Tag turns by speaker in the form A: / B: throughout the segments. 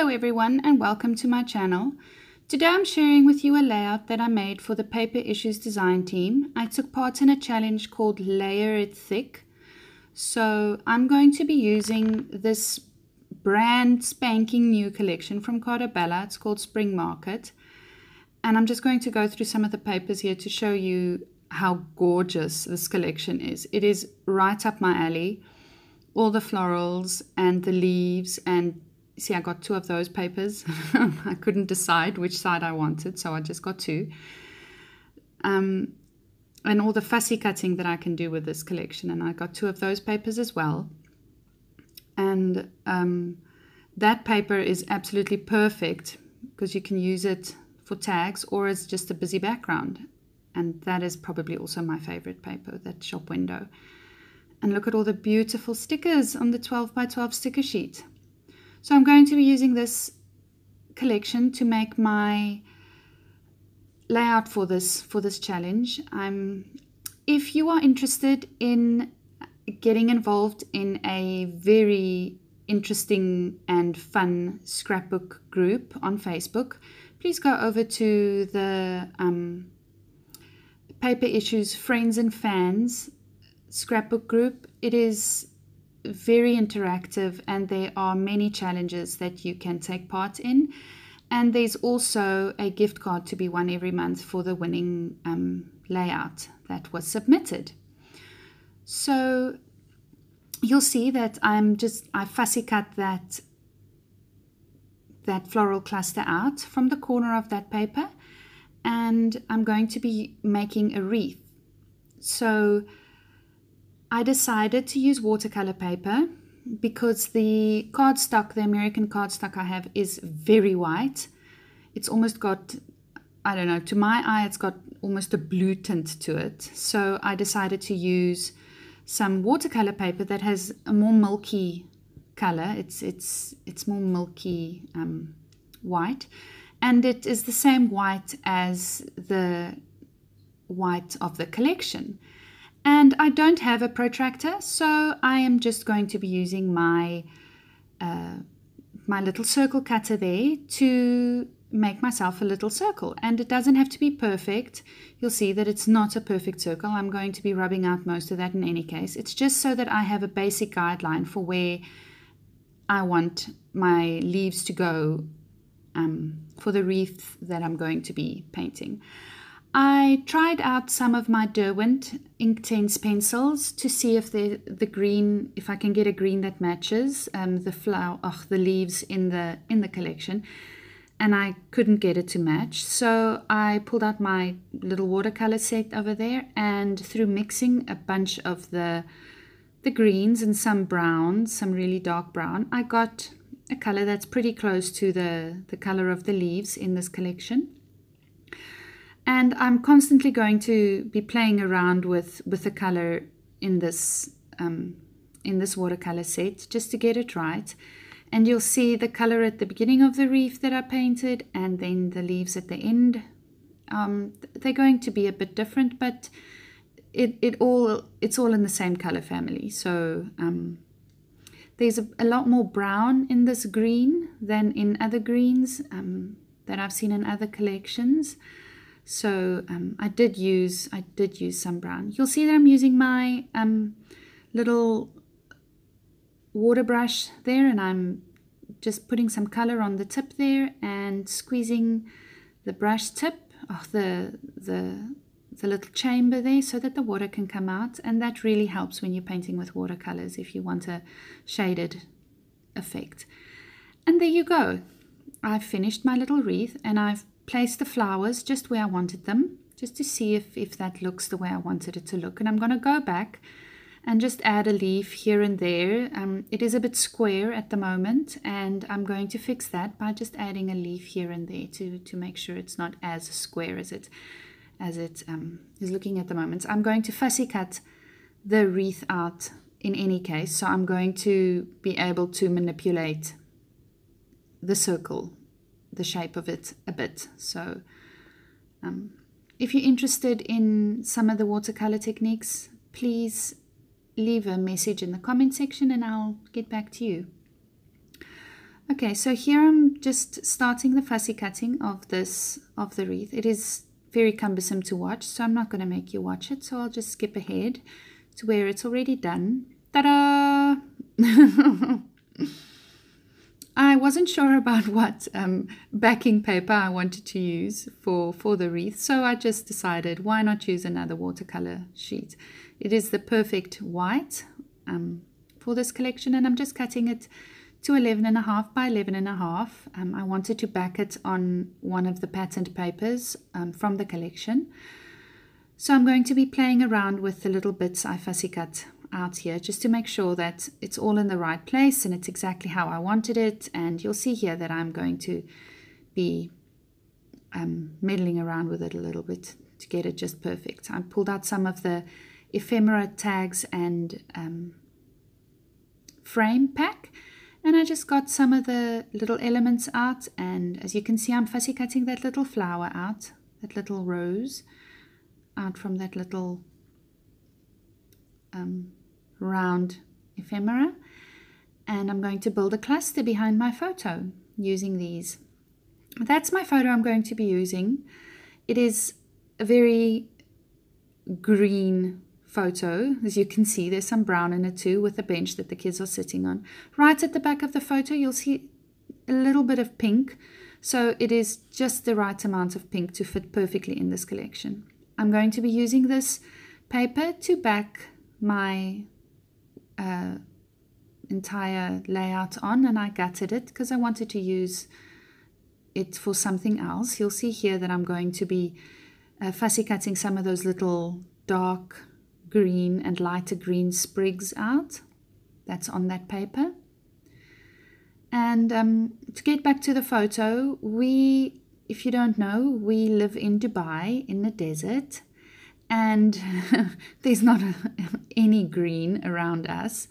A: Hello everyone and welcome to my channel. Today I'm sharing with you a layout that I made for the Paper Issues design team. I took part in a challenge called Layer It Thick. So I'm going to be using this brand spanking new collection from Carta Bella. It's called Spring Market. And I'm just going to go through some of the papers here to show you how gorgeous this collection is. It is right up my alley. All the florals and the leaves, and see, I got two of those papers. I couldn't decide which side I wanted, so I just got two. And all the fussy cutting that I can do with this collection, and I got two of those papers as well. And that paper is absolutely perfect because you can use it for tags or as just a busy background. And that is probably also my favorite paper, that shop window. And look at all the beautiful stickers on the 12 by 12 sticker sheet. So I'm going to be using this collection to make my layout for this challenge. If you are interested in getting involved in a very interesting and fun scrapbook group on Facebook, please go over to the Paper Issues Friends and Fans scrapbook group. It is very interactive and there are many challenges that you can take part in, and there's also a gift card to be won every month for the winning layout that was submitted. So you'll see that I fussy cut that floral cluster out from the corner of that paper, and I'm going to be making a wreath. So I decided to use watercolor paper because the cardstock, the American cardstock I have, is very white. It's almost got, I don't know, to my eye it's got almost a blue tint to it. So I decided to use some watercolor paper that has a more milky color. It's more milky white, and it is the same white as the white of the collection. And I don't have a protractor, so I am just going to be using my my little circle cutter there to make myself a little circle. And it doesn't have to be perfect. You'll see that it's not a perfect circle. I'm going to be rubbing out most of that in any case. It's just so that I have a basic guideline for where I want my leaves to go for the wreath that I'm going to be painting. I tried out some of my Derwent Inktense pencils to see if the green, if I can get a green that matches the leaves in the collection, and I couldn't get it to match. So I pulled out my little watercolor set over there, and through mixing a bunch of the greens and some browns, some really dark brown, I got a color that's pretty close to the color of the leaves in this collection. And I'm constantly going to be playing around with the color in this watercolor set just to get it right. And you'll see the color at the beginning of the wreath that I painted, and then the leaves at the end. They're going to be a bit different, but it's all in the same color family. So there's a lot more brown in this green than in other greens that I've seen in other collections. So I did use some brown. You'll see that I'm using my little water brush there, and I'm just putting some color on the tip there and squeezing the brush tip of the little chamber there so that the water can come out. And that really helps when you're painting with watercolors if you want a shaded effect. And there you go. I've finished my little wreath, and I've placed the flowers just where I wanted them, just to see if that looks the way I wanted it to look. And I'm going to go back and just add a leaf here and there. It is a bit square at the moment, and I'm going to fix that by just adding a leaf here and there to make sure it's not as square as it is looking at the moment. So I'm going to fussy cut the wreath out in any case, so I'm going to be able to manipulate the circle, the shape of it a bit. So if you're interested in some of the watercolor techniques, please leave a message in the comment section and I'll get back to you. Okay, so here I'm just starting the fussy cutting of the wreath. It is very cumbersome to watch, so I'm not going to make you watch it. So I'll just skip ahead to where it's already done. Ta-da! I wasn't sure about what backing paper I wanted to use for the wreath, so I just decided why not use another watercolor sheet. It is the perfect white for this collection, and I'm just cutting it to 11.5 by 11.5. I wanted to back it on one of the patterned papers from the collection. So I'm going to be playing around with the little bits I fussy cut out here just to make sure that it's all in the right place and it's exactly how I wanted it. And you'll see here that I'm going to be meddling around with it a little bit to get it just perfect. I pulled out some of the ephemera tags and frame pack, and I just got some of the little elements out, and as you can see I'm fussy cutting that little flower out, that little rose out from that little round ephemera, and I'm going to build a cluster behind my photo using these. That's my photo I'm going to be using. It is a very green photo. As you can see, there's some brown in it too, with the bench that the kids are sitting on. Right at the back of the photo you'll see a little bit of pink, so it is just the right amount of pink to fit perfectly in this collection. I'm going to be using this paper to back my entire layout on, and I gutted it because I wanted to use it for something else. You'll see here that I'm going to be fussy cutting some of those little dark green and lighter green sprigs out. That's on that paper. And to get back to the photo, if you don't know, we live in Dubai in the desert, and there's not any green around us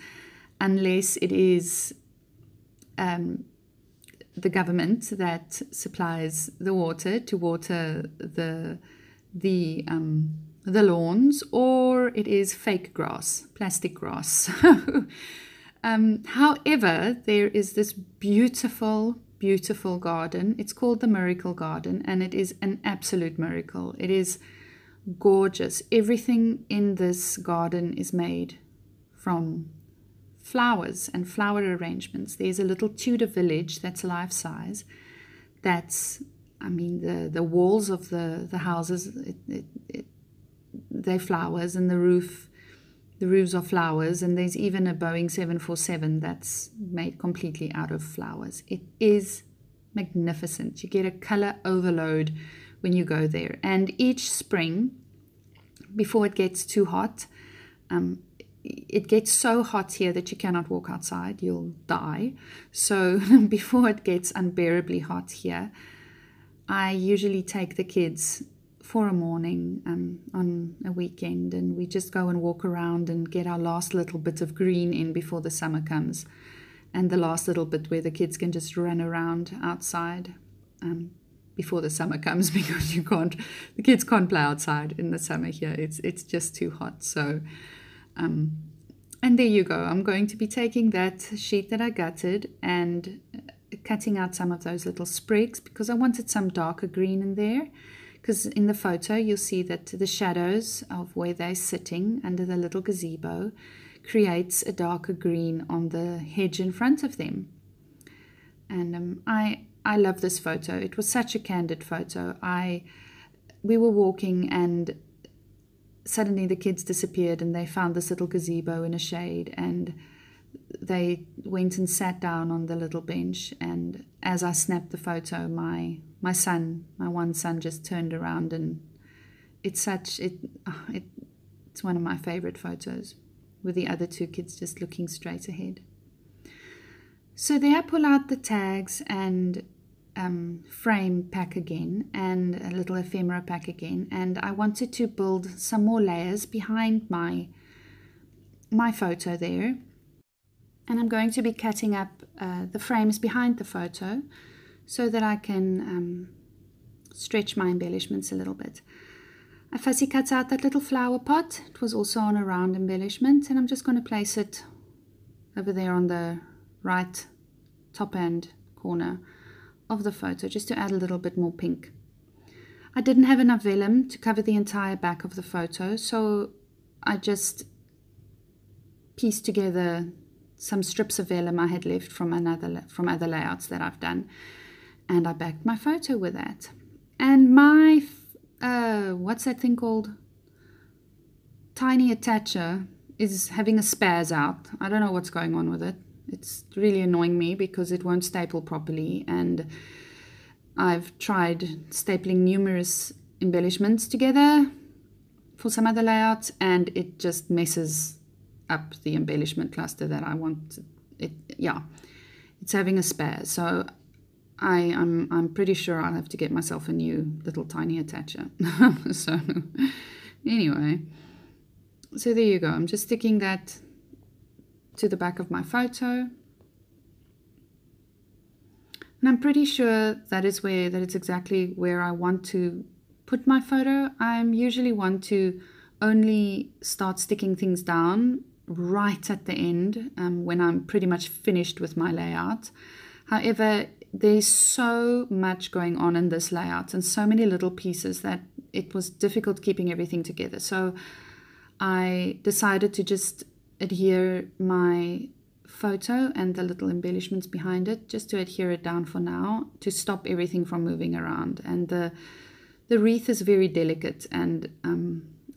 A: unless it is the government that supplies the water to water the lawns, or it is fake grass, plastic grass. However, there is this beautiful garden. It's called the Miracle Garden, and it is an absolute miracle. It is gorgeous. Everything in this garden is made from flowers and flower arrangements. There's a little Tudor village that's life size. That's, I mean, the walls of the houses, they're flowers, and the roofs are flowers, and there's even a Boeing 747 that's made completely out of flowers. It is magnificent. You get a color overload when you go there. And each spring, before it gets too hot, it gets so hot here that you cannot walk outside, you'll die. So before it gets unbearably hot here, I usually take the kids for a morning on a weekend, and we just go and walk around and get our last little bit of green in before the summer comes, and the last little bit where the kids can just run around outside before the summer comes, because the kids can't play outside in the summer here. It's just too hot. So and there you go. I'm going to be taking that sheet that I gutted and cutting out some of those little sprigs, because I wanted some darker green in there. Because in the photo you'll see that the shadows of where they're sitting under the little gazebo creates a darker green on the hedge in front of them. And I love this photo. It was such a candid photo. We were walking, and suddenly the kids disappeared, and they found this little gazebo in a shade, and they went and sat down on the little bench. And as I snapped the photo, my one son just turned around, and it's one of my favorite photos, with the other two kids just looking straight ahead. So there I pull out the tags and frame pack again, and a little ephemera pack again, and I wanted to build some more layers behind my photo there. And I'm going to be cutting up the frames behind the photo so that I can stretch my embellishments a little bit. I fussy cut out that little flower pot. It was also on a round embellishment, and I'm just going to place it over there on the right top and corner of the photo, just to add a little bit more pink. I didn't have enough vellum to cover the entire back of the photo, so I just pieced together some strips of vellum I had left from other layouts that I've done, and I backed my photo with that. And my what's that thing called? Tiny attacher is having a spaz out. I don't know what's going on with it. It's really annoying me because it won't staple properly, and I've tried stapling numerous embellishments together for some other layouts, and it just messes up the embellishment cluster that I want. It's having a spaz. So I'm pretty sure I'll have to get myself a new little tiny attacher. So anyway, so there you go. I'm just sticking that to the back of my photo, and I'm pretty sure that it's exactly where I want to put my photo. I usually want to only start sticking things down right at the end, when I'm pretty much finished with my layout. However, there's so much going on in this layout and so many little pieces that it was difficult keeping everything together. So I decided to just adhere my photo and the little embellishments behind it, just to adhere it down for now, to stop everything from moving around. And the wreath is very delicate, and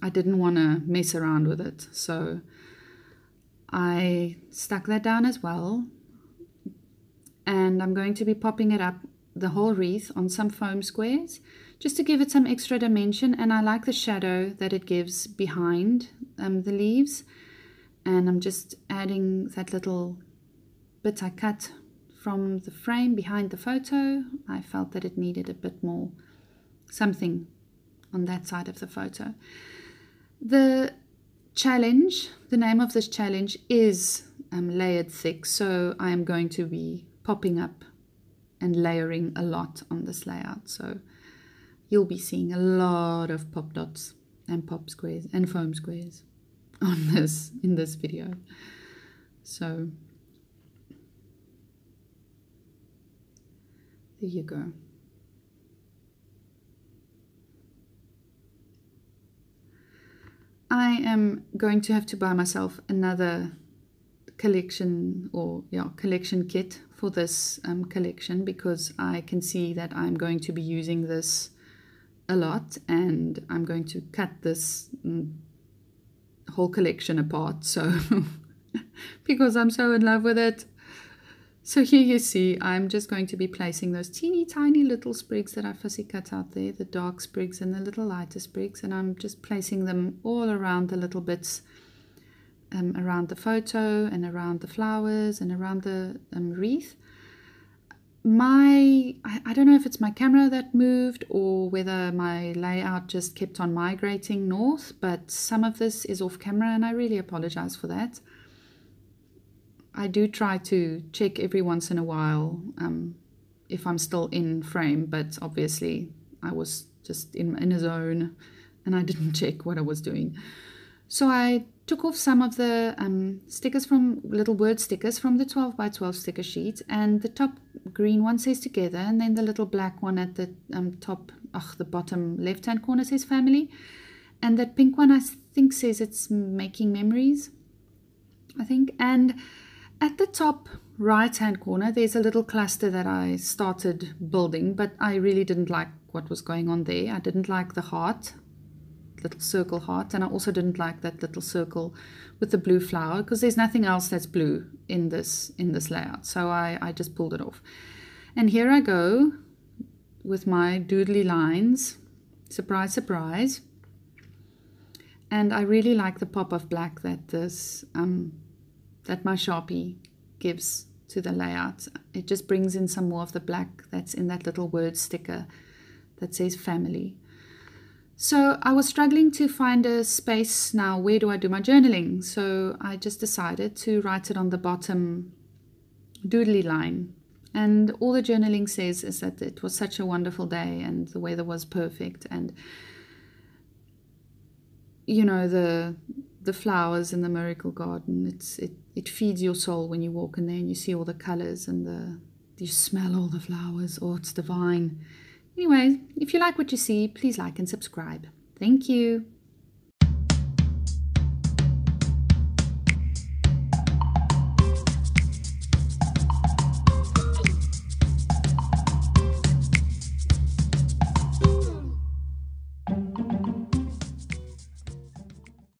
A: I didn't want to mess around with it, so I stuck that down as well. And I'm going to be popping it up, the whole wreath, on some foam squares, just to give it some extra dimension. And I like the shadow that it gives behind the leaves. And I'm just adding that little bit I cut from the frame behind the photo. I felt that it needed a bit more something on that side of the photo. The challenge, the name of this challenge is layered thick, so I am going to be popping up and layering a lot on this layout. So you'll be seeing a lot of pop dots and pop squares and foam squares on this in this video. So there you go. I am going to have to buy myself another collection kit for this collection, because I can see that I'm going to be using this a lot, and I'm going to cut this whole collection apart, so because I'm so in love with it. So here you see I'm just going to be placing those teeny tiny little sprigs that I fussy cut out there, the dark sprigs and the little lighter sprigs, and I'm just placing them all around the little bits, around the photo and around the flowers and around the wreath. I don't know if it's my camera that moved or whether my layout just kept on migrating north, but some of this is off camera, and I really apologize for that. I do try to check every once in a while if I'm still in frame, but obviously I was just in a zone and I didn't check what I was doing. So I took off some of the stickers, from little word stickers from the 12 by 12 sticker sheet, and the top green one says together, and then the little black one at the the bottom left hand corner says family, and that pink one I think says it's making memories, I think. And at the top right hand corner there's a little cluster that I started building, but I really didn't like what was going on there. I didn't like the heart, little circle heart, and I also didn't like that little circle with the blue flower, because there's nothing else that's blue in this layout, so I just pulled it off. And here I go with my doodly lines, surprise surprise. And I really like the pop of black that this that my Sharpie gives to the layout. It just brings in some more of the black that's in that little word sticker that says family. So I was struggling to find a space now. Where do I do my journaling? So I just decided to write it on the bottom doodly line. And all the journaling says is that it was such a wonderful day and the weather was perfect. And, you know, the flowers in the miracle garden, it feeds your soul when you walk in there and you see all the colors and You smell all the flowers. Oh, it's divine. Anyway, if you like what you see, please like and subscribe. Thank you.